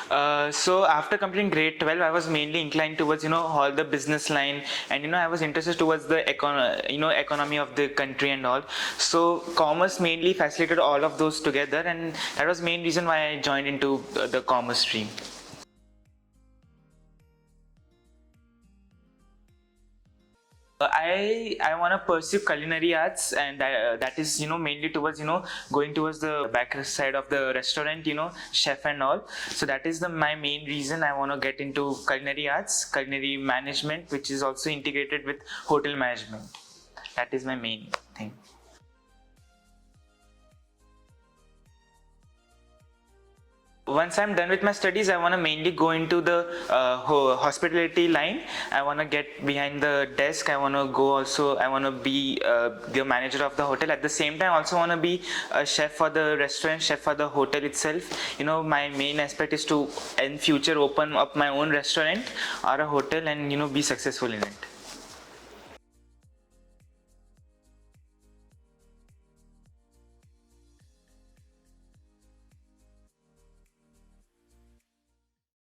So after completing grade 12, I was mainly inclined towards all the business line, and I was interested towards the economy of the country and all. So commerce mainly facilitated all of those together, and that was main reason why I joined into the commerce stream. I want to pursue culinary arts, and that is mainly towards going towards the back side of the restaurant, chef and all. So that is my main reason I want to get into culinary arts, culinary management, which is also integrated with hotel management. That is my main thing. Once I'm done with my studies, I want to mainly go into the hospitality line. I want to get behind the desk. I want to go also, I want to be the manager of the hotel. At the same time, I also want to be a chef for the restaurant, chef for the hotel itself. My main aspect is to in future open up my own restaurant or a hotel and be successful in it.